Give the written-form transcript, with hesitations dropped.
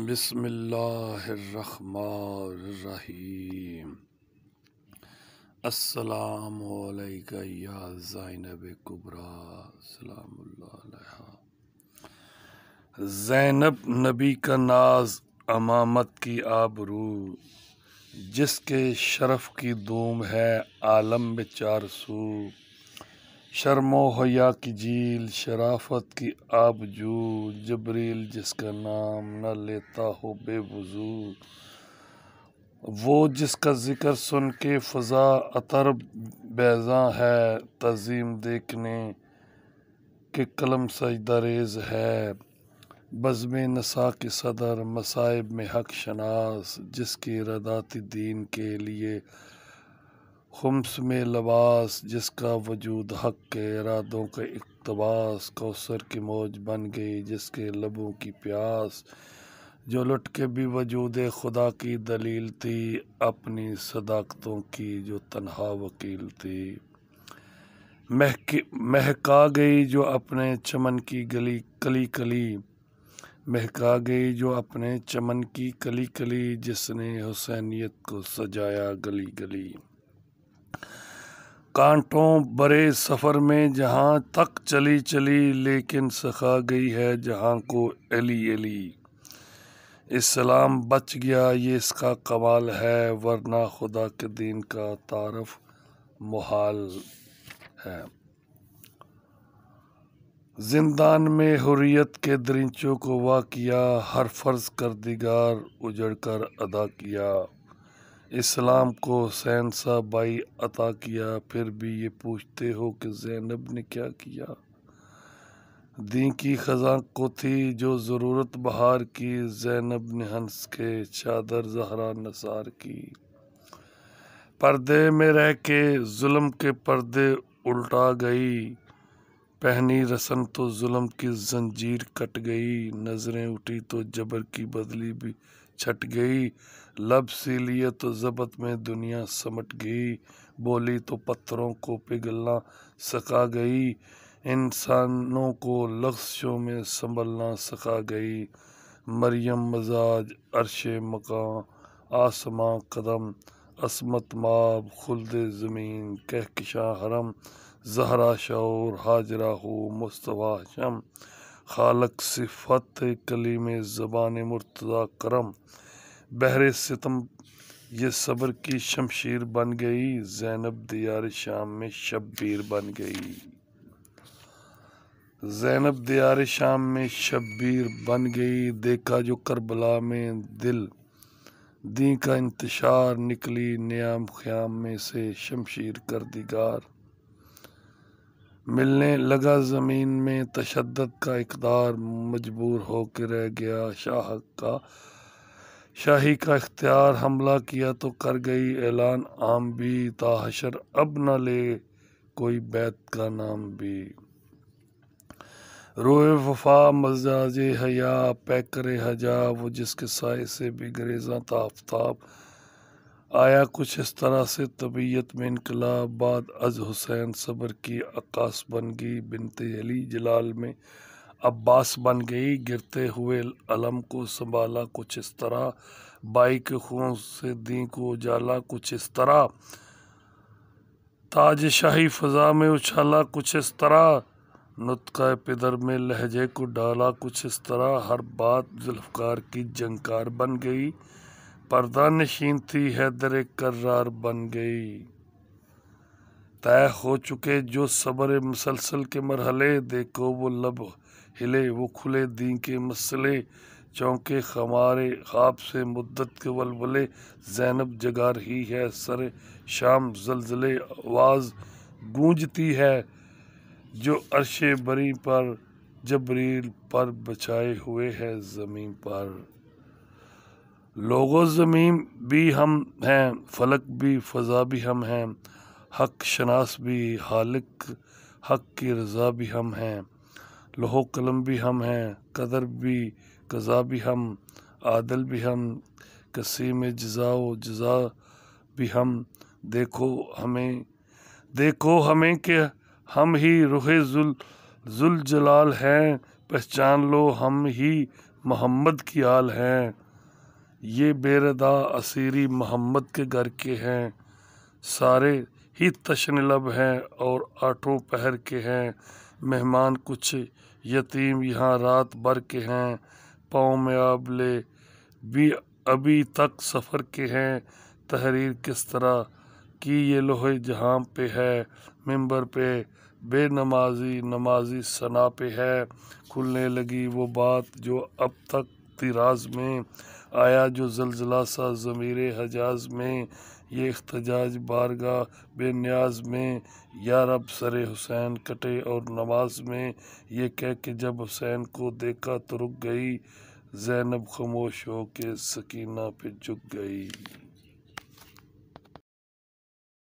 بسم اللہ الرحمن الرحیم۔ السلام علیکہ یا زینب کبریٰ، سلام اللہ علیہا۔ زینب نبی کا ناز، امامت کی آبرو، جس کے شرف کی دوم ہے عالم میں چار سو۔ شرم و حیا کی جھیل، شرافت کی آبجو، جبریل جس کا نام نہ لیتا ہو بے وضو۔ وہ جس کا ذکر سن کے فضا عطر بیضاں ہے، تعظیم دیکھنے کے قلم سجدہ ریز ہے۔ بزم نساء کے صدر، مصائب میں حق شناس، جس کی ارادات دین کے لیے خمس میں لباس، جس کا وجود حق کے ارادوں کا اقتباس۔ کوثر کی موج بن گئی جس کے لبوں کی پیاس، جو لٹ کے بھی وجود خدا کی دلیل تھی، اپنی صداقتوں کی جو تنہا وکیل تھی۔ مہکا گئی جو اپنے چمن کی گلی کلی کلی، مہکا گئی جو اپنے چمن کی کلی کلی، جس نے حسینیت کو سجایا گلی گلی۔ کانٹوں برے سفر میں جہاں تک چلی چلی، لیکن سکھا گئی ہے جہاں کو علی علی۔ اسلام بچ گیا یہ اس کا کمال ہے، ورنہ خدا کے دین کا تعارف محال ہے۔ زندان میں حریت کے درنچوں کو وا کیا، ہر فرض کردگار اجڑ کر ادا کیا۔ اسلام کو حسین سا بھائی عطا کیا، پھر بھی یہ پوچھتے ہو کہ زینب نے کیا کیا۔ دین کی خزاں کو تھی جو ضرورت بہار کی، زینب نے ہنس کے چادر زہرا نثار کی۔ پردے میں رہ کے ظلم کے پردے الٹا گئی، پہنی رسن تو ظلم کی زنجیر کٹ گئی۔ نظریں اٹھی تو جبر کی بدلی بھی چھٹ گئی، لب سی لیے تو ضبط میں دنیا سمٹ گئی۔ بولی تو پتھروں کو پگھلنا سکھا گئی، انسانوں کو لغزشوں میں سنبھلنا سکھا گئی۔ مریم مزاج، عرش مقام، آسماں قدم، عصمت مآب، خلد زمین، کہکشاں حرم، زہرا شعور، ہاجرہ ہو مصطفیٰ شم، خالق صفت کلیم زبان مرتضیٰ کرم۔ بحر ستم یہ صبر کی شمشیر بن گئی، زینب دیار شام میں شبیر بن گئی۔ زینب دیار شام میں شبیر بن گئی، دیکھا جو کربلا میں دل دین کا انتشار، نکلی نیام خیام میں سے شمشیر کردگار۔ ملنے لگا زمین میں تشدد کا اقدار، مجبور ہو کے رہ گیا شاہی کا اختیار۔ حملہ کیا تو کر گئی اعلان عام بھی، تا حشر اب نہ لے کوئی بیت کا نام بھی۔ روئے وفا مزاج حیا پیکر حجا، وہ جس کے سائے سے بھی گریزاں تھا آفتاب۔ آیا کچھ اس طرح سے طبیعت میں انقلاب، بعد از حسین صبر کی عکاس بن گئی، بنت علی جلال میں عباس بن گئی۔ گرتے ہوئے علم کو سنبھالا کچھ اس طرح، بھائی کے خون سے دین کو اجالا کچھ اس طرح۔ تاج شاہی فضا میں اچھالا کچھ اس طرح، نطقہ پدر میں لہجے کو ڈالا کچھ اس طرح۔ ہر بات ذوالفقار کی جھنکار بن گئی، پردہ نشین تھی حیدر کرار بن گئی۔ طے ہو چکے جو صبر مسلسل کے مرحلے، دیکھو وہ لب ہلے وہ کھلے دین کے مسئلے۔ چونکے خمارے خواب سے مدت کے ولولے، زینب جگا رہی ہے سر شام زلزلے۔ آواز گونجتی ہے جو عرش بری پر، جبریل پر بچھائے ہوئے ہے زمین پر۔ لوگ و زمین بھی ہم ہیں، فلک بھی فضا بھی ہم ہیں، حق شناس بھی خالق حق کی رضا بھی ہم ہیں۔ لوح و قلم بھی ہم ہیں، قدر بھی قضا بھی ہم، عادل بھی ہم، قسیم جزا و جزا بھی ہم۔ دیکھو ہمیں کہ ہم ہی رخ ذوالجلال ہیں، پہچان لو ہم ہی محمد کی آل ہیں، یہ بے ردا اسیری محمد کے گھر کے ہیں، سارے ہی تشن لب ہیں اور آٹھوں پہر کے ہیں، مہمان کچھ یتیم یہاں رات بھر کے ہیں، پاؤں میں آبلے بھی ابھی تک سفر کے ہیں، تحریر کس طرح کی یہ لوح جہاں پہ ہے، منبر پہ بے نمازی نمازی ثنا پہ ہے، کھلنے لگی وہ بات جو اب تک تھی راز میں، آیا جو زلزلہ سا ضمیر حجاز میں، یہ احتجاج بارگاہ بے نیاز میں، یا رب سر حسین کٹے اور نماز میں، یہ کہہ کہ جب حسین کو دیکھا تو رک گئی، زینب خاموش ہو کے سکینہ پہ جھک گئی۔